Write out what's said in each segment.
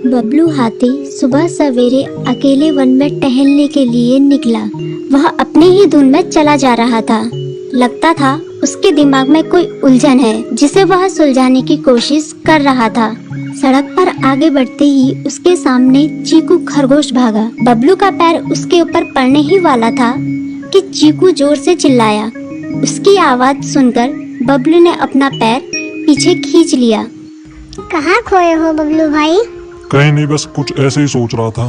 बबलू हाथी सुबह सवेरे अकेले वन में टहलने के लिए निकला। वह अपने ही धुन में चला जा रहा था। लगता था उसके दिमाग में कोई उलझन है जिसे वह सुलझाने की कोशिश कर रहा था। सड़क पर आगे बढ़ते ही उसके सामने चीकू खरगोश भागा। बबलू का पैर उसके ऊपर पड़ने ही वाला था कि चीकू जोर से चिल्लाया। उसकी आवाज सुनकर बबलू ने अपना पैर पीछे खींच लिया। कहाँ खोए हो बबलू भाई? कहीं नहीं, बस कुछ ऐसे ही सोच रहा था।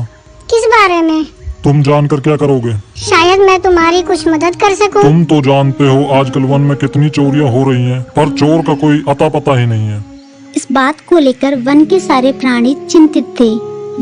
किस बारे में? तुम जानकर क्या करोगे? शायद मैं तुम्हारी कुछ मदद कर सकूं। तुम तो जानते हो आजकल वन में कितनी चोरियां हो रही हैं, पर चोर का कोई अता पता ही नहीं है। इस बात को लेकर वन के सारे प्राणी चिंतित थे।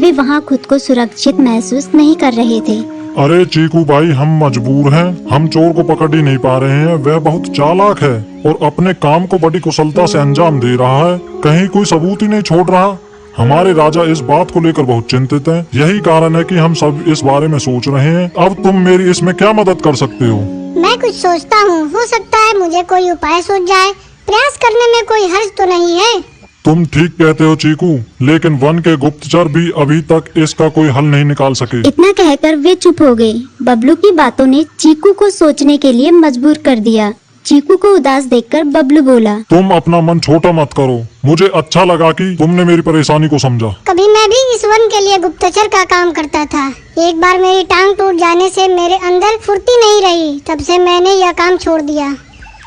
वे वहाँ खुद को सुरक्षित महसूस नहीं कर रहे थे। अरे चीकू भाई, हम मजबूर हैं। हम चोर को पकड़ ही नहीं पा रहे हैं। वह बहुत चालाक है और अपने काम को बड़ी कुशलता से अंजाम दे रहा है। कहीं कोई सबूत ही नहीं छोड़ रहा। हमारे राजा इस बात को लेकर बहुत चिंतित हैं। यही कारण है कि हम सब इस बारे में सोच रहे हैं। अब तुम मेरी इसमें क्या मदद कर सकते हो? मैं कुछ सोचता हूँ, हो सकता है मुझे कोई उपाय सूझ जाए। प्रयास करने में कोई हर्ज तो नहीं है। तुम ठीक कहते हो चीकू, लेकिन वन के गुप्तचर भी अभी तक इसका कोई हल नहीं निकाल सके। इतना कहकर वे चुप हो गए। बबलू की बातों ने चीकू को सोचने के लिए मजबूर कर दिया। चीकू को उदास देखकर बबलू बोला, तुम अपना मन छोटा मत करो। मुझे अच्छा लगा कि तुमने मेरी परेशानी को समझा। कभी मैं भी इस वन के लिए गुप्तचर का काम करता था। एक बार मेरी टांग टूट जाने से मेरे अंदर फुर्ती नहीं रही। तब से मैंने यह काम छोड़ दिया।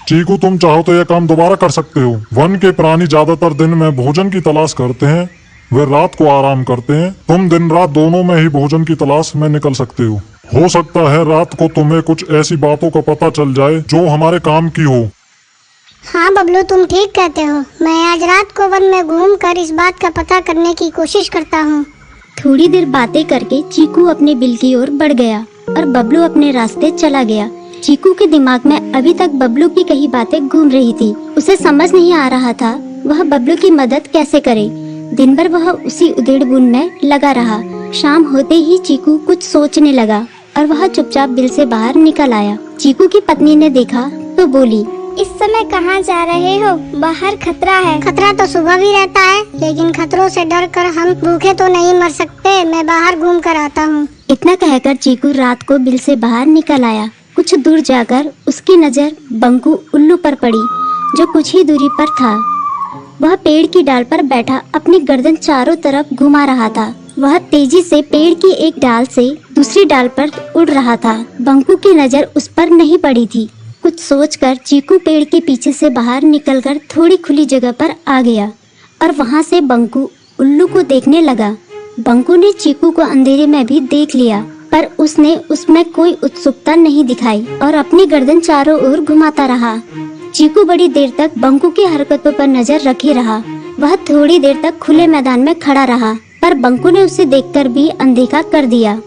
चीकू, तुम चाहो तो यह काम दोबारा कर सकते हो। वन के प्राणी ज्यादातर दिन में भोजन की तलाश करते हैं, वे रात को आराम करते हैं। तुम दिन रात दोनों में ही भोजन की तलाश में निकल सकते हो। हो सकता है रात को तुम्हें कुछ ऐसी बातों का पता चल जाए जो हमारे काम की हो। हाँ बबलू, तुम ठीक कहते हो। मैं आज रात को वन में घूमकर इस बात का पता करने की कोशिश करता हूँ। थोड़ी देर बातें करके चीकू अपने बिल की ओर बढ़ गया और बबलू अपने रास्ते चला गया। चीकू के दिमाग में अभी तक बबलू की कही बातें घूम रही थी। उसे समझ नहीं आ रहा था वह बबलू की मदद कैसे करे। दिन भर वह उसी उधेड़-बुन में लगा रहा। शाम होते ही चीकू कुछ सोचने लगा और वह चुपचाप बिल से बाहर निकल आया। चीकू की पत्नी ने देखा तो बोली, इस समय कहाँ जा रहे हो? बाहर खतरा है। खतरा तो सुबह भी रहता है, लेकिन खतरों से डर कर हम भूखे तो नहीं मर सकते। मैं बाहर घूम कर आता हूँ। इतना कहकर चीकू रात को बिल से बाहर निकल आया। कुछ दूर जाकर उसकी नजर बंकू उल्लू पर पड़ी, जो कुछ ही दूरी पर था। वह पेड़ की डाल पर बैठा अपनी गर्दन चारों तरफ घुमा रहा था। वह तेजी से पेड़ की एक डाल से दूसरी डाल पर उड़ रहा था। बंकू की नजर उस पर नहीं पड़ी थी। कुछ सोचकर चीकू पेड़ के पीछे से बाहर निकलकर थोड़ी खुली जगह पर आ गया और वहां से बंकू उल्लू को देखने लगा। बंकू ने चीकू को अंधेरे में भी देख लिया, पर उसने उसमें कोई उत्सुकता नहीं दिखाई और अपनी गर्दन चारों ओर घुमाता रहा। चीकू बड़ी देर तक बंकू की हरकतों पर नजर रखे रहा। वह थोड़ी देर तक खुले मैदान में खड़ा रहा, पर बंकू ने उसे देखकर भी अनदेखा कर दिया।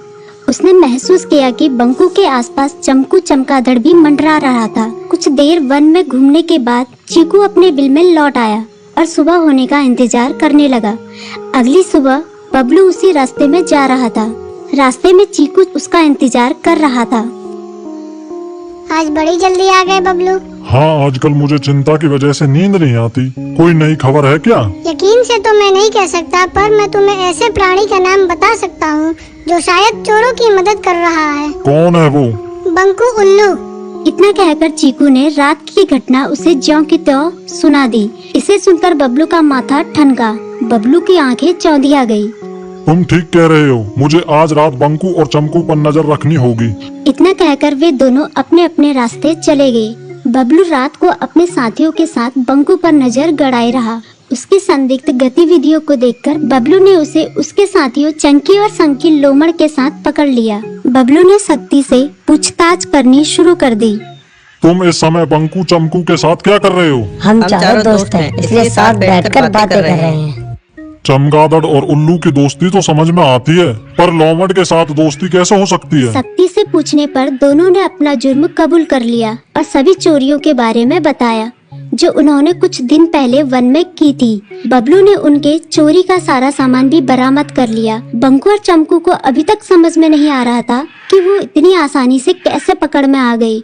उसने महसूस किया कि बंकू के आसपास चमकू चमगादड़ भी मंडरा रहा था। कुछ देर वन में घूमने के बाद चीकू अपने बिल में लौट आया और सुबह होने का इंतजार करने लगा। अगली सुबह बबलू उसी रास्ते में जा रहा था। रास्ते में चीकू उसका इंतजार कर रहा था। आज बड़ी जल्दी आ गए बबलू। हाँ, आजकल मुझे चिंता की वजह से नींद नहीं आती। कोई नई खबर है क्या? यकीन से तो मैं नहीं कह सकता, पर मैं तुम्हें ऐसे प्राणी का नाम बता सकता हूँ जो शायद चोरों की मदद कर रहा है। कौन है वो? बंकू उल्लू। इतना कहकर चीकू ने रात की घटना उसे ज्यों की त्यों सुना दी। इसे सुनकर बबलू का माथा ठनका। बबलू की आंखें चौंधिया गई। तुम ठीक कह रहे हो। मुझे आज रात बंकू और चमकू पर नजर रखनी होगी। इतना कहकर वे दोनों अपने अपने रास्ते चले गए। बबलू रात को अपने साथियों के साथ बंकू पर नजर गड़ाए रहा। उसकी संदिग्ध गतिविधियों को देखकर बबलू ने उसे उसके साथियों चंकी और संकी लोमड़ के साथ पकड़ लिया। बबलू ने सख्ती से पूछताछ करनी शुरू कर दी। तुम इस समय बंकू चमकू के साथ क्या कर रहे हो? हम चारों दोस्त हैं, इसलिए साथ बैठकर बातें कर रहे हैं। चमगादड़ और उल्लू की दोस्ती तो समझ में आती है, पर लोमड़ के साथ दोस्ती कैसे हो सकती है? सख्ती से पूछने पर दोनों ने अपना जुर्म कबूल कर लिया और सभी चोरियों के बारे में बताया जो उन्होंने कुछ दिन पहले वन में की थी। बबलू ने उनके चोरी का सारा सामान भी बरामद कर लिया। बंकू और चमकू को अभी तक समझ में नहीं आ रहा था कि वो इतनी आसानी से कैसे पकड़ में आ गए।